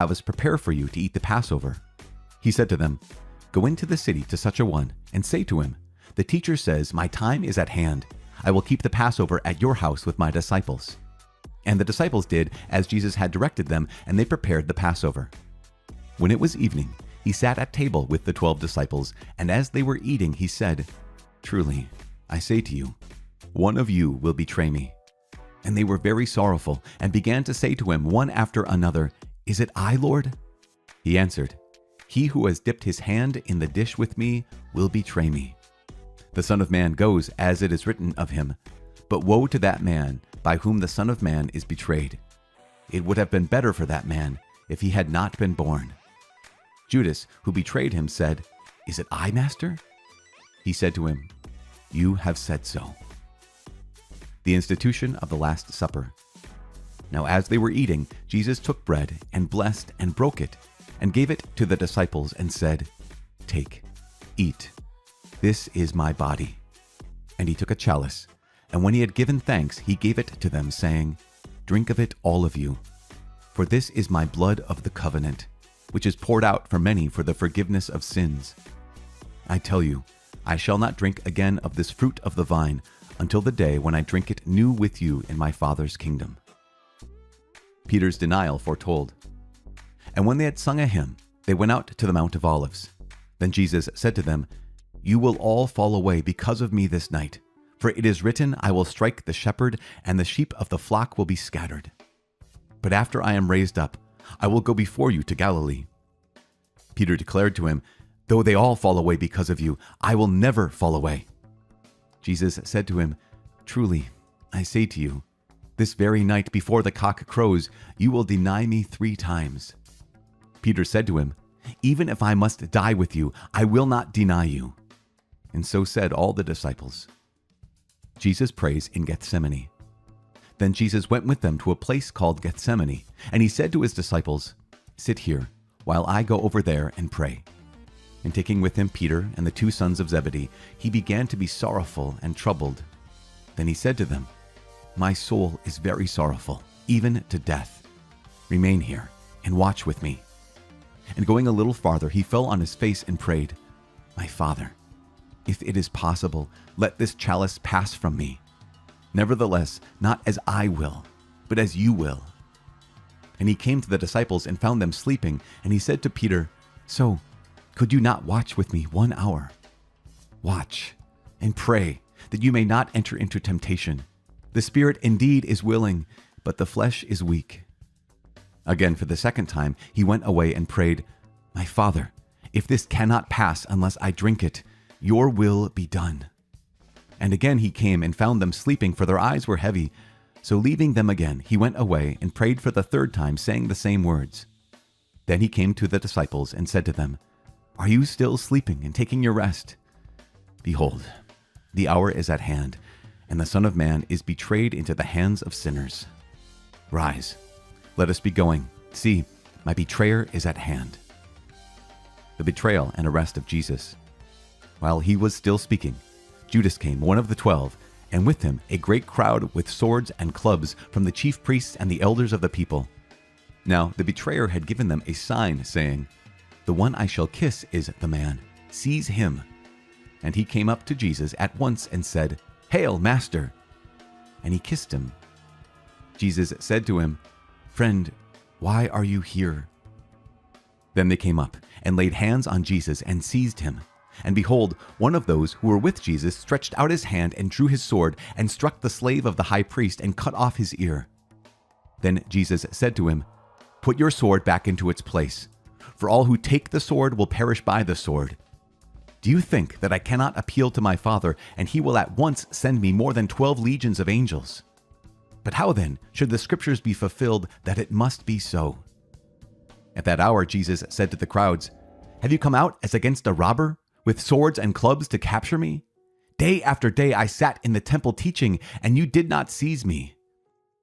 have us prepare for you to eat the Passover." He said to them, "Go into the city to such a one, and say to him, 'The teacher says, my time is at hand. I will keep the Passover at your house with my disciples.'" And the disciples did as Jesus had directed them, and they prepared the Passover. When it was evening, he sat at table with the 12 disciples, and as they were eating, he said, "Truly, I say to you, one of you will betray me." And they were very sorrowful, and began to say to him one after another, "Is it I, Lord?" He answered, "He who has dipped his hand in the dish with me will betray me. The Son of Man goes as it is written of him, but woe to that man by whom the Son of Man is betrayed. It would have been better for that man if he had not been born." Judas, who betrayed him, said, "Is it I, Master?" He said to him, "You have said so." The institution of the Last Supper. Now as they were eating, Jesus took bread and blessed and broke it and gave it to the disciples and said, "Take, eat. This is my body." And he took a chalice, and when he had given thanks, he gave it to them, saying, "Drink of it, all of you, for this is my blood of the covenant, which is poured out for many for the forgiveness of sins. I tell you, I shall not drink again of this fruit of the vine until the day when I drink it new with you in my Father's kingdom." Peter's denial foretold. And when they had sung a hymn, they went out to the Mount of Olives. Then Jesus said to them, "You will all fall away because of me this night, for it is written, I will strike the shepherd, and the sheep of the flock will be scattered. But after I am raised up, I will go before you to Galilee." Peter declared to him, "Though they all fall away because of you, I will never fall away." Jesus said to him, "Truly, I say to you, this very night before the cock crows, you will deny me 3 times." Peter said to him, "Even if I must die with you, I will not deny you." And so said all the disciples. Jesus prays in Gethsemane. Then Jesus went with them to a place called Gethsemane, and he said to his disciples, "Sit here, while I go over there and pray." And taking with him Peter and the 2 sons of Zebedee, he began to be sorrowful and troubled. Then he said to them, "My soul is very sorrowful, even to death. Remain here and watch with me." And going a little farther, he fell on his face and prayed, "My Father, if it is possible, let this chalice pass from me. Nevertheless, not as I will, but as you will." And he came to the disciples and found them sleeping, and he said to Peter, "So, could you not watch with me 1 hour? Watch and pray that you may not enter into temptation. The spirit indeed is willing, but the flesh is weak." Again, for the second time, he went away and prayed, "My Father, if this cannot pass unless I drink it, your will be done." And again he came and found them sleeping, for their eyes were heavy. So leaving them again, he went away and prayed for the 3rd time, saying the same words. Then he came to the disciples and said to them, "Are you still sleeping and taking your rest? Behold, the hour is at hand, and the Son of Man is betrayed into the hands of sinners. Rise, let us be going. See, my betrayer is at hand." The betrayal and arrest of Jesus. While he was still speaking, Judas came, one of the 12, and with him a great crowd with swords and clubs from the chief priests and the elders of the people. Now the betrayer had given them a sign, saying, "The one I shall kiss is the man. Seize him." And he came up to Jesus at once and said, "Hail, Master!" And he kissed him. Jesus said to him, "Friend, why are you here?" Then they came up and laid hands on Jesus and seized him. And behold, one of those who were with Jesus stretched out his hand and drew his sword and struck the slave of the high priest and cut off his ear. Then Jesus said to him, "Put your sword back into its place, for all who take the sword will perish by the sword. Do you think that I cannot appeal to my Father, and he will at once send me more than 12 legions of angels? But how then should the scriptures be fulfilled that it must be so?" At that hour Jesus said to the crowds, "Have you come out as against a robber, with swords and clubs to capture me? Day after day I sat in the temple teaching, and you did not seize me.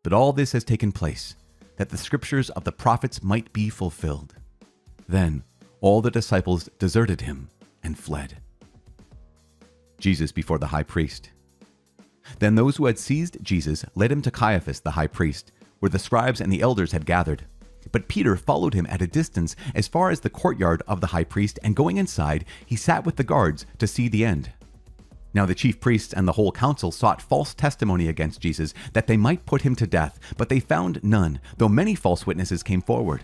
But all this has taken place, that the scriptures of the prophets might be fulfilled." Then all the disciples deserted him and fled. Jesus before the high priest. Then those who had seized Jesus led him to Caiaphas the high priest, where the scribes and the elders had gathered. But Peter followed him at a distance as far as the courtyard of the high priest, and going inside, he sat with the guards to see the end. Now the chief priests and the whole council sought false testimony against Jesus, that they might put him to death, but they found none, though many false witnesses came forward.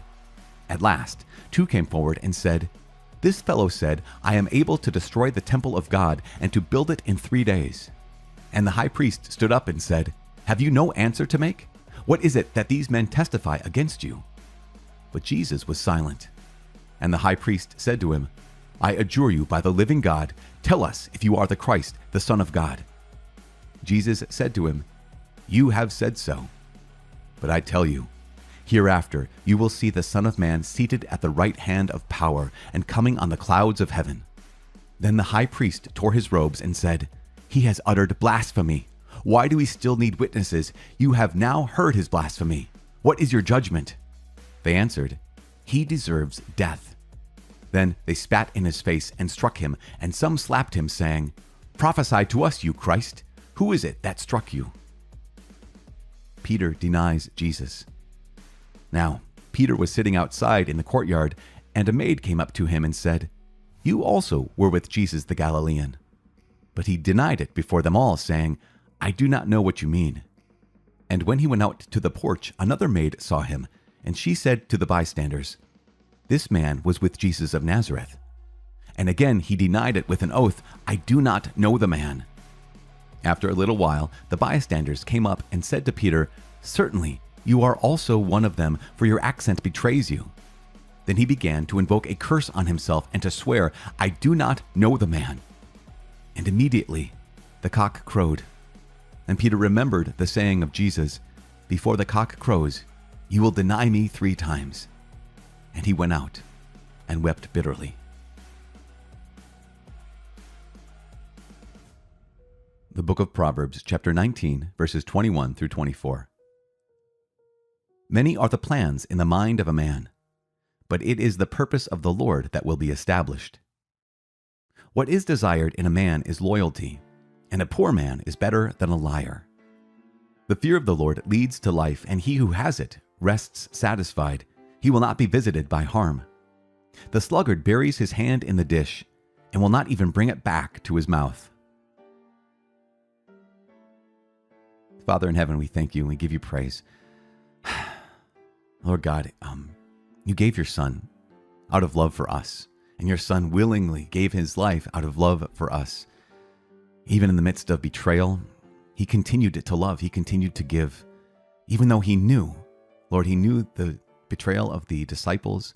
At last, two came forward and said, "This fellow said, 'I am able to destroy the temple of God and to build it in 3 days.'" And the high priest stood up and said, "Have you no answer to make? What is it that these men testify against you?" But Jesus was silent. And the high priest said to him, "I adjure you by the living God, tell us if you are the Christ, the Son of God." Jesus said to him, "You have said so. But I tell you, hereafter you will see the Son of Man seated at the right hand of power and coming on the clouds of heaven." Then the high priest tore his robes and said, "He has uttered blasphemy. Why do we still need witnesses? You have now heard his blasphemy. What is your judgment?" They answered, "He deserves death." Then they spat in his face and struck him, and some slapped him, saying, "Prophesy to us, you Christ. Who is it that struck you?" Peter denies Jesus. Now, Peter was sitting outside in the courtyard, and a maid came up to him and said, "You also were with Jesus the Galilean." But he denied it before them all, saying, "I do not know what you mean." And when he went out to the porch, another maid saw him, and she said to the bystanders, "This man was with Jesus of Nazareth." And again he denied it with an oath, "I do not know the man." After a little while, the bystanders came up and said to Peter, "Certainly, you are also one of them, for your accent betrays you." Then he began to invoke a curse on himself and to swear, "I do not know the man." And immediately the cock crowed. And Peter remembered the saying of Jesus, "Before the cock crows, you will deny me 3 times." And he went out and wept bitterly. The book of Proverbs, chapter 19, verses 21 through 24. Many are the plans in the mind of a man, but it is the purpose of the Lord that will be established. What is desired in a man is loyalty, and a poor man is better than a liar. The fear of the Lord leads to life, and he who has it rests satisfied. He will not be visited by harm. The sluggard buries his hand in the dish and will not even bring it back to his mouth. Father in heaven, we thank you and we give you praise. Lord God, you gave your Son out of love for us, and your Son willingly gave his life out of love for us. Even in the midst of betrayal, he continued to love, he continued to give, even though he knew, Lord, he knew the betrayal of the disciples,